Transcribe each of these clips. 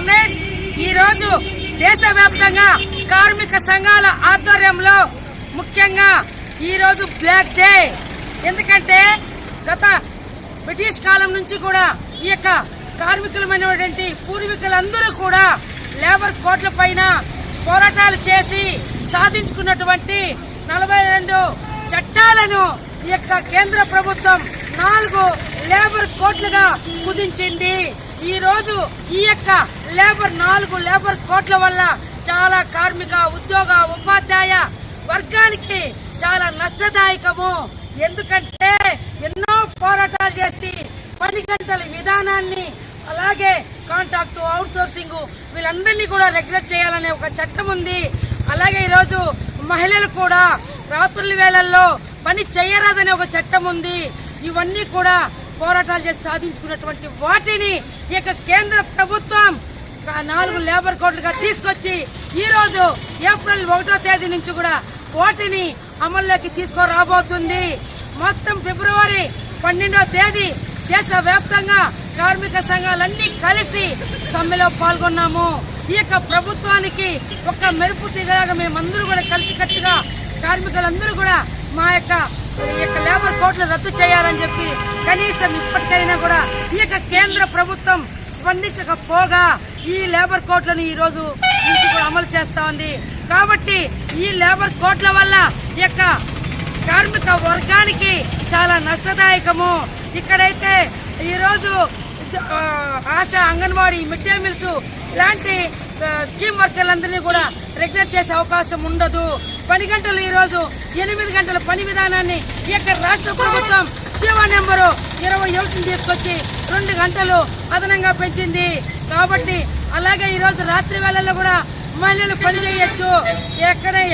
Comrades, ఈ రోజు దేశవ్యాప్తంగా కార్మిక సంఘాల ఆధ్వర్యంలో ముఖ్యంగా ఈ రోజు బ్లాక్ డే. ఎందుకంటే గత బ్రిటిష్ కాలం నుంచి కూడా ఈ యొక్క కార్మికులమైనటువంటి పూర్వీకులందరూ కూడా లేబర్ కోడ్ల పైన పోరాటాలు చేసి సాధించుకున్నటువంటి 42 చట్టాలను ఈ యొక్క కేంద్ర ప్రభుత్వం 4 లేబర్ కోడ్లుగా కుదించింది. ఈ రోజు ఈ యొక్క 4 లేబర్ కోడ్ల వల్ల చాలా కార్మిక ఉద్యోగ ఉపాధ్యాయ వర్గానికి చాలా నష్టదాయకము. ఎందుకంటే ఎన్నో పోరాటాలు చేసి 10 గంటల విధానాన్ని అలాగే కాంట్రాక్ట్ అవుట్ సోర్సింగ్ వీళ్ళందరినీ కూడా రెగ్యులేట్ చేయాలనే ఒక చట్టం ఉంది. అలాగే ఈరోజు మహిళలు కూడా రాత్రుల వేళల్లో పని చేయరాదనే ఒక చట్టం ఉంది. ఇవన్నీ కూడా పోరాటాలు చేసి సాధించుకున్నటువంటి వాటిని ఈ యొక్క కేంద్ర ప్రభుత్వం 4 లేబర్ కోడ్లుగా తీసుకొచ్చి ఈ రోజు ఏప్రిల్ 1వ తేదీ నుంచి కూడా వాటిని అమల్లోకి తీసుకురాబోతుంది. మొత్తం ఫిబ్రవరి 12వ తేదీ దేశవ్యాప్తంగా కార్మిక సంఘాలన్నీ కలిసి సమ్మెలో పాల్గొన్నాము. ఈ యొక్క ప్రభుత్వానికి ఒక మెరుపు తీగలాగా మేమందరూ కూడా కలిసికట్టుగా కార్మికులందరూ కూడా మా యొక్క లేబర్ కోడ్లు రద్దు చేయాలని చెప్పి కనీసం ఇప్పటికైనా కూడా ఈ యొక్క కేంద్ర ప్రభుత్వం స్పందించకపోగా ఈ లేబర్ కోడ్లను ఈ రోజు అమలు చేస్తా ఉంది. కాబట్టి ఈ లేబర్ కోడ్ల వల్ల ఈ యొక్క కార్మిక వర్గానికి చాలా నష్టదాయకము. ఇక్కడైతే ఈరోజు ASHA anganwadi mid day meals ఇలాంటి స్కీమ్ వర్కర్లందరినీ కూడా రెగ్యులేట్ చేసే అవకాశం ఉండదు. 10 గంటలు ఈరోజు 8 గంటల పని విధానాన్ని ఈ యొక్క రాష్ట్ర ప్రభుత్వం జీవో నెంబరు 21 తీసుకొచ్చి 2 గంటలు అదనంగా పెంచింది. కాబట్టి అలాగే ఈరోజు రాత్రి వేళల్లో కూడా మహిళలు పని చేయొచ్చు.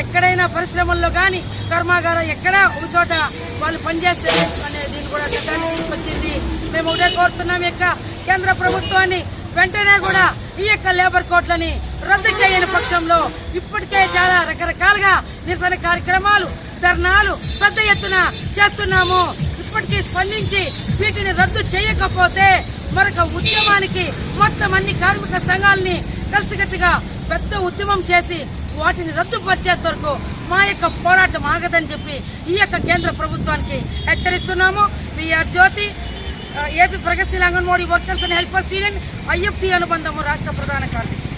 ఎక్కడైనా పరిశ్రమల్లో కానీ కర్మాగారం ఎక్కడ ఒక చోట వాళ్ళు పనిచేస్తే అనే దీన్ని కూడా చట్టాన్ని తీసుకొచ్చింది. మేము ఒకటే కోరుతున్నాం, యొక్క కేంద్ర ప్రభుత్వాన్ని వెంటనే కూడా ఈ యొక్క లేబర్ కోడ్లని రద్దు చేయని పక్షంలో ఇప్పటికే చాలా రకరకాలుగా నిరసన కార్యక్రమాలు ధర్నాలు పెద్ద ఎత్తున చేస్తున్నాము. ఇప్పటికీ స్పందించి వీటిని రద్దు చేయకపోతే మరొక ఉద్యమానికి మొత్తం అన్ని కార్మిక సంఘాలని కలిసికట్టుగా పెద్ద ఉద్యమం చేసి వాటిని రద్దుపరిచేంత వరకు మా యొక్క పోరాటం ఆగదని చెప్పి ఈ యొక్క కేంద్ర ప్రభుత్వానికి హెచ్చరిస్తున్నాము. విఆర్ జ్యోతి, ఏపీ ప్రగతిశీల anganwadi workers and helpers union, IFT అనుబంధము రాష్ట్ర ప్రధాన కార్యదర్శి.